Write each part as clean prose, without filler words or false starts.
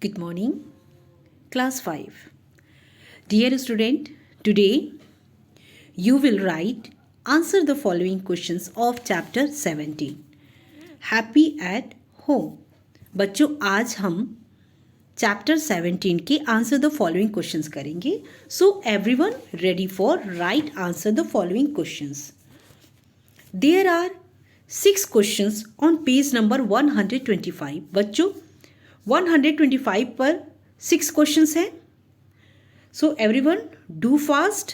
Good morning, class 5. Dear student, today you will answer the following questions of chapter 17. Happy at home. बच्चों आज हम chapter 17 के answer the following questions करेंगे. So everyone ready for right answer the following questions. There are 6 questions on page number 125. बच्चों 125 पर 6 questions हैं. So everyone do fast,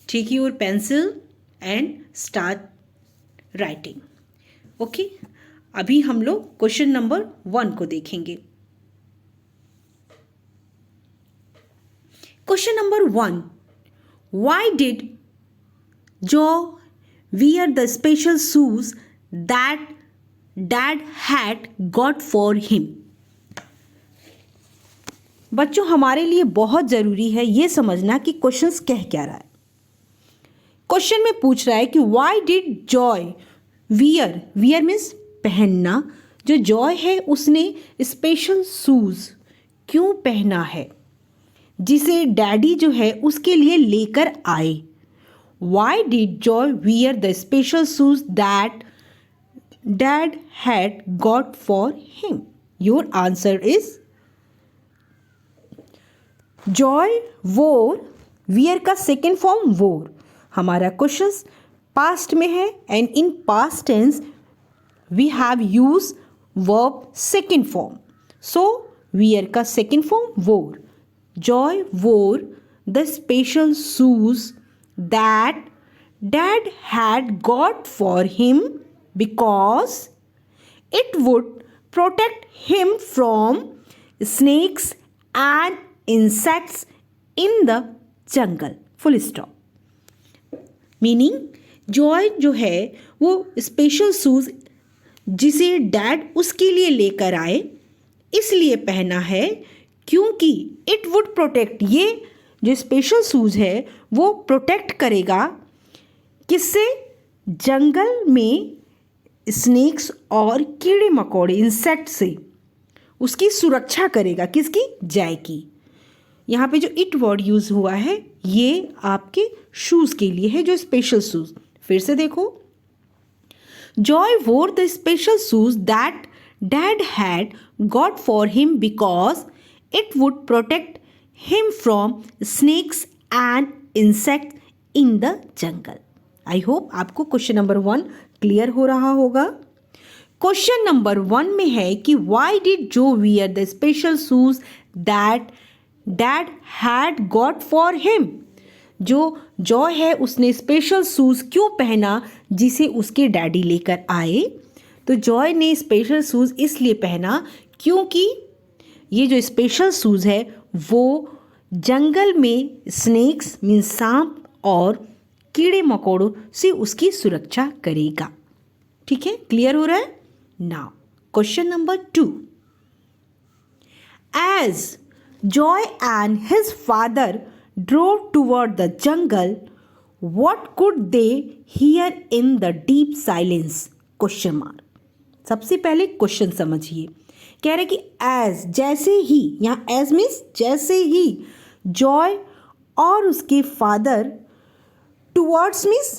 take your pencil and start writing. Okay, अभी हम लोग question number 1 को देखेंगे. Question number 1, why did Joe wear the special shoes that dad had got for him. बच्चों हमारे लिए बहुत ज़रूरी है ये समझना कि क्वेश्चंस कह क्या रहा है. क्वेश्चन में पूछ रहा है कि why did Joy wear means पहनना. जो जॉय है उसने स्पेशल शूज़ क्यों पहना है जिसे डैडी जो है उसके लिए लेकर आए. Why did Joy wear the special shoes that dad had got for him. Your answer is Joy wore. Wear का सेकेंड फॉर्म वोर. हमारा क्वेश्चन पास्ट में है and in past tense we have use verb second form. So wear का second form wore. Joy wore the special shoes that dad had got for him because it would protect him from snakes and insects in the jungle. Full stop. Meaning Joy जो है वो special shoes जिसे dad उसके लिए लेकर आए इसलिए पहना है क्योंकि इट वुड प्रोटेक्ट. ये जो स्पेशल शूज़ है वो प्रोटेक्ट करेगा किससे, जंगल में स्नेक्स और कीड़े मकोड़े इंसेक्ट से उसकी सुरक्षा करेगा. किसकी, जॉय की. यहाँ पे जो इट वर्ड यूज़ हुआ है ये आपके शूज़ के लिए है, जो स्पेशल शूज़. फिर से देखो, Joy wore the special shoes that dad had got for him because it would protect him from snakes and insect in the jungle. I hope आपको क्वेश्चन नंबर 1 क्लियर हो रहा होगा. क्वेश्चन नंबर 1 में है कि वाई डिड जो wear the special shoes that dad had got for him. जो Joy है उसने स्पेशल शूज़ क्यों पहना जिसे उसके डैडी लेकर आए. तो जॉय ने स्पेशल शूज़ इसलिए पहना क्योंकि ये जो स्पेशल शूज़ है वो जंगल में स्नेक्स मीन सांप और कीड़े मकोड़ों से उसकी सुरक्षा करेगा. ठीक है, क्लियर हो रहा है. Now question number 2, as Joy and his father drove toward the jungle. What could they hear in the deep silence? Question mark. सबसे पहले क्वेश्चन समझिए. कह रहे कि as जैसे ही, यहाँ as मीन्स जैसे ही जॉय और उसके फादर टुवर्ड्स मीन्स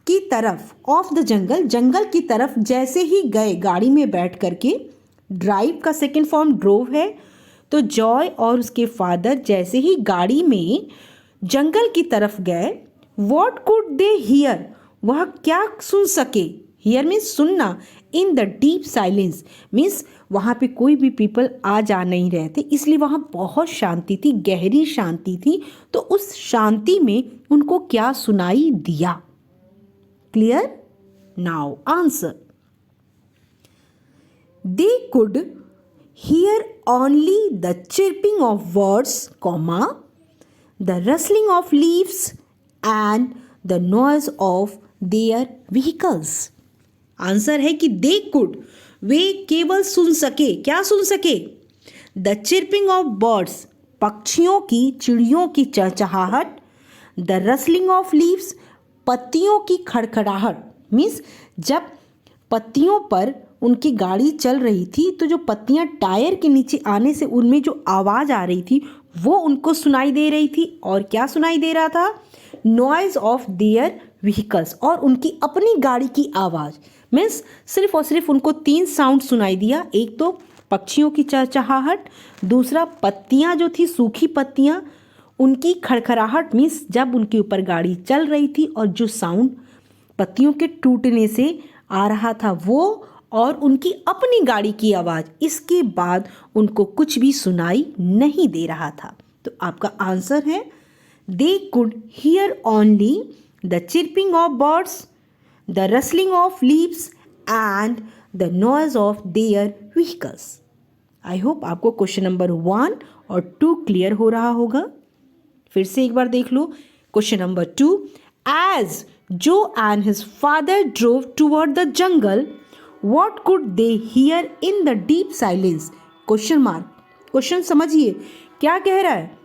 की तरफ ऑफ द जंगल, जंगल की तरफ जैसे ही गए गाड़ी में बैठ करके. ड्राइव का सेकेंड फॉर्म ड्रोव है. तो जॉय और उसके फादर जैसे ही गाड़ी में जंगल की तरफ गए, वॉट कुड दे हियर, वह क्या सुन सके. हियर मीन्स सुनना. In the deep silence means वहाँ पे कोई भी पीपल आ जा नहीं रहे थे, इसलिए वहाँ बहुत शांति थी, गहरी शांति थी. तो उस शांति में उनको क्या सुनाई दिया. Clear. Now answer. They could hear only the chirping of birds, the rustling of leaves and the noise of their vehicles. Answer है कि they could, वे केवल सुन सके. क्या सुन सके, the chirping of birds, पक्षियों की, चिड़ियों की चहचहाहट, the rustling of leaves, पत्तियों की खड़खड़ाहट मीन्स जब पत्तियों पर उनकी गाड़ी चल रही थी तो जो पत्तियां टायर के नीचे आने से उनमें जो आवाज़ आ रही थी वो उनको सुनाई दे रही थी। और क्या सुनाई दे रहा था? नॉइज़ ऑफ देयर व्हीकल्स, और उनकी अपनी गाड़ी की आवाज़। मीन्स सिर्फ और सिर्फ उनको 3 साउंड सुनाई दिया। एक तो पक्षियों की चहचहाहट, दूसरा पत्तियां जो थी, सूखी पत्तियां, उनकी खड़खड़ाहट, मीन्स जब उनके ऊपर गाड़ी चल रही थी और जो साउंड पत्तियों के टूटने से आ रहा था वो, और उनकी अपनी गाड़ी की आवाज़। इसके बाद उनको कुछ भी सुनाई नहीं दे रहा था। तो आपका आंसर है they could hear only the chirping of birds, the rustling of leaves and the noise of their vehicles. I hope आपको क्वेश्चन नंबर 1 और 2 क्लियर हो रहा होगा। फिर से एक बार देख लो क्वेश्चन नंबर 2। एज जो and his father drove toward the jungle, what could they hear in the deep silence? Question mark. Question समझिए क्या कह रहा है।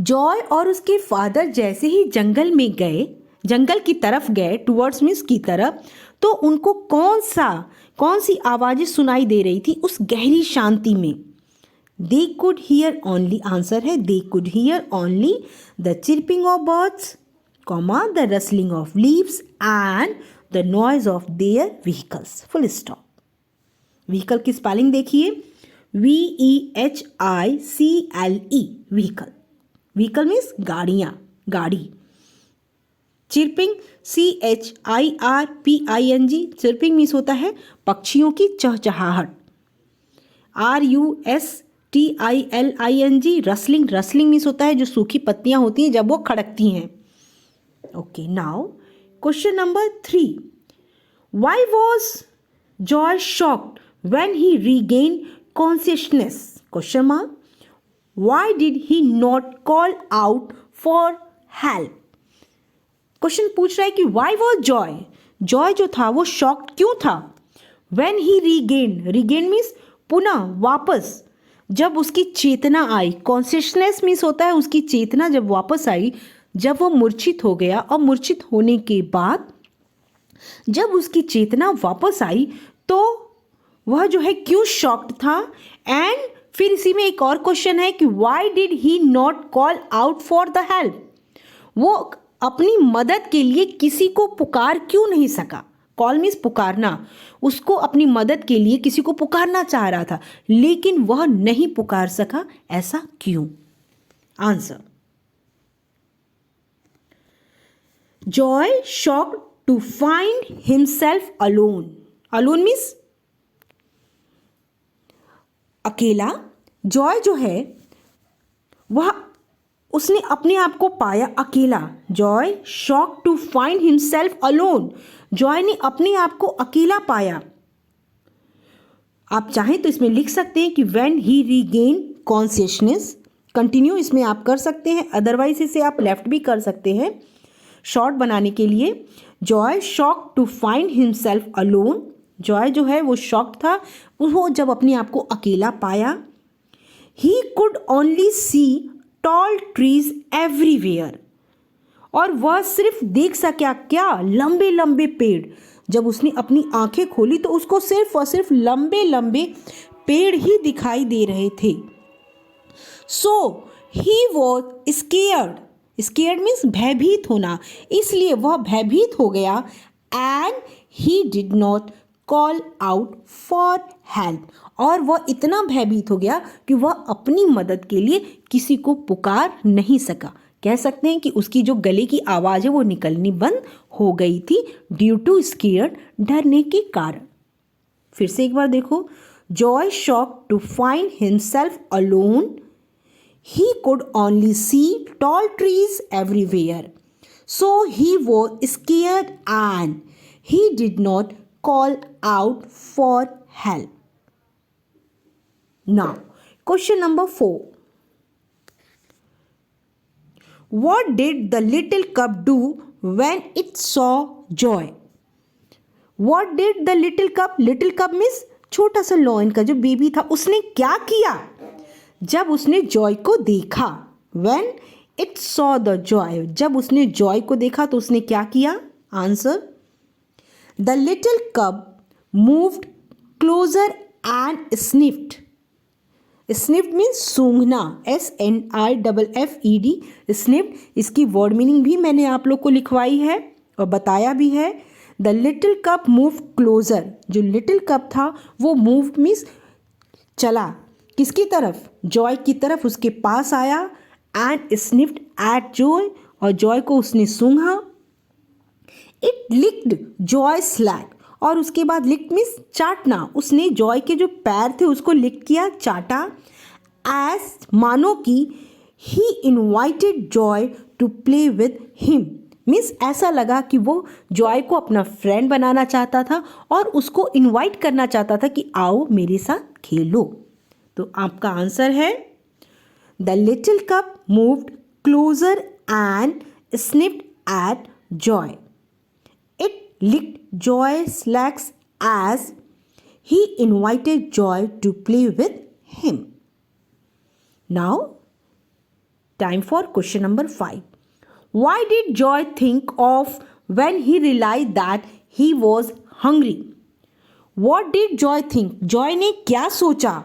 जॉय और उसके फादर जैसे ही जंगल की तरफ गए, टूवर्ड्स मीन्स की तरफ, तो उनको कौन सी आवाज़ें सुनाई दे रही थी उस गहरी शांति में? They could hear only, answer है they could hear only the chirping of birds, the rustling of leaves and the noise of their vehicles, full stop. Vehicle की स्पेलिंग देखिए, VEHICLE, व्हीकल। व्हीकल मीन्स गाड़ी। Chirping, CHIRPING, chirping means होता है पक्षियों की चहचहाहट। RUSTILING, rustling means होता है जो सूखी पत्तियां होती हैं जब वो खड़कती हैं। Okay, now question number 3. Why was Joy shocked when he regained consciousness? Question mark. Why did he not call out for help? Question पूछ रहा है कि why was Joy जो था वो shocked क्यों था? When he regained means पुनः वापस, जब उसकी चेतना आई। कॉन्शियसनेस मीन्स होता है उसकी चेतना जब वापस आई, जब वो मूर्छित हो गया, और मूर्छित होने के बाद जब उसकी चेतना वापस आई तो वह जो है क्यों शॉक्ड था। एंड फिर इसी में एक और क्वेश्चन है कि why did he not call out for the help, वो अपनी मदद के लिए किसी को पुकार क्यों नहीं सका। कॉल मीन्स पुकारना, उसको अपनी मदद के लिए किसी को पुकारना चाह रहा था लेकिन वह नहीं पुकार सका, ऐसा क्यों? Answer, Joy shocked to find himself alone. Alone means अकेला। जॉय जो है वह उसने अपने आप को पाया अकेला। Joy shock to find himself alone, Joy ने अपने आप को अकेला पाया। आप चाहें तो इसमें लिख सकते हैं कि when he regain consciousness, continue इसमें आप कर सकते हैं, अदरवाइज इसे आप लेफ्ट भी कर सकते हैं शॉर्ट बनाने के लिए। Joy shock to find himself alone, Joy जो है वो शॉक था वो जब अपने आप को अकेला पाया। He could only see tall trees everywhere, और वह सिर्फ देख सका क्या, लंबे लंबे पेड़। जब उसने अपनी आंखें खोली तो उसको सिर्फ और सिर्फ लंबे लंबे पेड़ ही दिखाई दे रहे थे। So he was scared, scared means भयभीत होना, इसलिए वह भयभीत हो गया। And he did not call out for help, और वह इतना भयभीत हो गया कि वह अपनी मदद के लिए किसी को पुकार नहीं सका। कह सकते हैं कि उसकी जो गले की आवाज़ है वो निकलनी बंद हो गई थी ड्यू टू स्केयर्ड, डरने के कारण। फिर से एक बार देखो, Joy shock to find himself alone, he could only see tall trees everywhere, so he was scared and he did not call out for help. Now question number 4. What did the little cub do when it saw Joy? What did the little cub means छोटा सा lion का जो baby था, उसने क्या किया जब उसने जॉय को देखा। When it saw the joy, जब उसने जॉय को देखा तो उसने क्या किया। Answer, the little cub moved closer and sniffed. Sniffed means सूंघना, SNIFFED, sniffed. इसकी वर्ड मीनिंग भी मैंने आप लोग को लिखवाई है और बताया भी है. The little cup move closer. जो लिटिल कप था वो मूव मीन्स चला किसकी तरफ, जॉय की तरफ, उसके पास आया. एंड स्निफ्ड एट जॉय, और जॉय को उसने सूंघा. इट लिक्ड जॉय स्लैग, और उसके बाद लिक्ड मीन्स चाटना, उसने जॉय के जो पैर थे उसको लिक्ड किया, चाटा. एज मानो कि he invited Joy to play with him, means ऐसा लगा कि वो जॉय को अपना फ्रेंड बनाना चाहता था और उसको इनवाइट करना चाहता था कि आओ मेरे साथ खेलो. तो आपका आंसर है the little cup moved closer and sniffed at Joy. It licked Joy's legs as he invited Joy to play with him. Now, time for question number 5. Why did Joy think of when he realized that he was hungry? What did Joy think? Joy ने क्या सोचा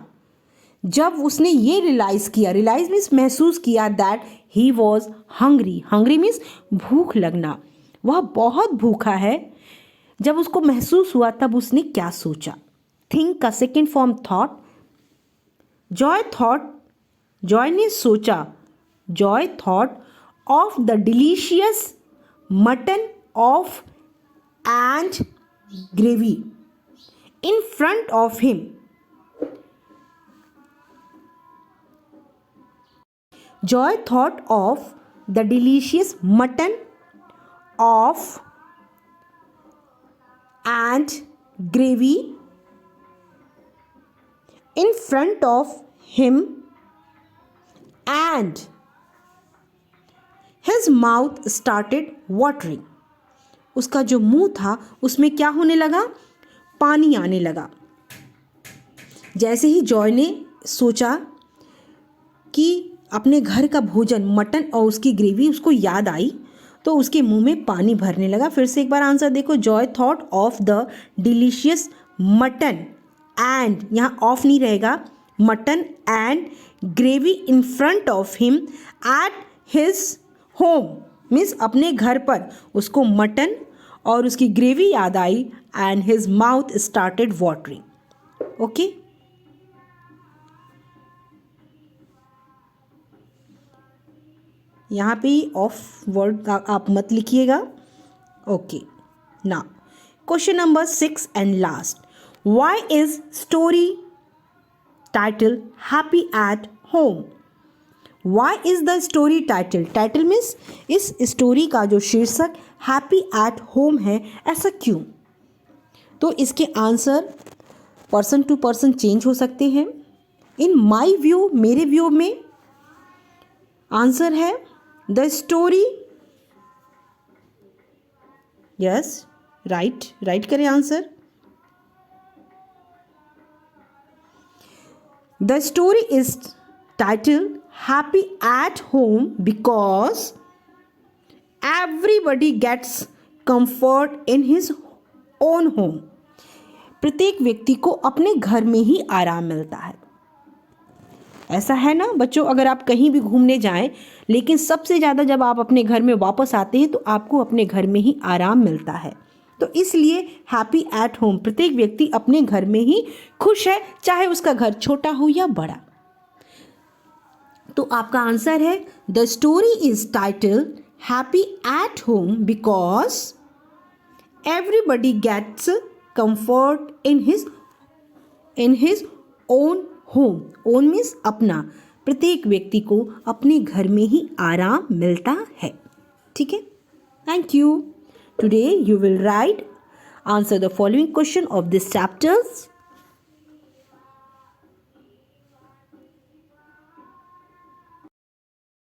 जब उसने ये realise किया, realise means महसूस किया, that he was hungry. Hungry means भूख लगना, वह बहुत भूखा है. जब उसको महसूस हुआ तब उसने क्या सोचा. थिंक का second form thought. Joy thought, Joy ने सोचा, Joy thought of the delicious mutton of and gravy in front of him. Joy thought of the delicious mutton of and gravy in front of him, and his mouth started watering. उसका जो मुंह था उसमें क्या होने लगा, पानी आने लगा. जैसे ही जॉय ने सोचा कि अपने घर का भोजन मटन और उसकी ग्रेवी उसको याद आई तो उसके मुंह में पानी भरने लगा. फिर से एक बार आंसर देखो. Joy thought of the delicious mutton and, यहाँ ऑफ नहीं रहेगा, mutton and gravy in front of him at his home, means अपने घर पर उसको मटन और उसकी ग्रेवी याद आई. And his mouth started watering. Okay, यहाँ पे ऑफ वर्ड आप मत लिखिएगा. ओके, ना question number 6 and last. Why is story title happy at home? Why is the story title, title means इस स्टोरी का जो शीर्षक हैप्पी एट होम है, ऐसा क्यों? तो इसके answer person to person change हो सकते हैं. इन माई व्यू, मेरे व्यू में आंसर है द स्टोरी. यस, राइट करें answer. The story is title happy at home because everybody gets comfort in his own home. प्रत्येक व्यक्ति को अपने घर में ही आराम मिलता है. ऐसा है ना बच्चों, अगर आप कहीं भी घूमने जाएं लेकिन सबसे ज़्यादा जब आप अपने घर में वापस आते हैं तो आपको अपने घर में ही आराम मिलता है. तो इसलिए हैप्पी एट होम, प्रत्येक व्यक्ति अपने घर में ही खुश है, चाहे उसका घर छोटा हो या बड़ा. तो आपका आंसर है the story is title happy at home because everybody gets comfort in his own home. Own means अपना, प्रत्येक व्यक्ति को अपने घर में ही आराम मिलता है. ठीक है, thank you. Today you will write answer the following question of this chapters.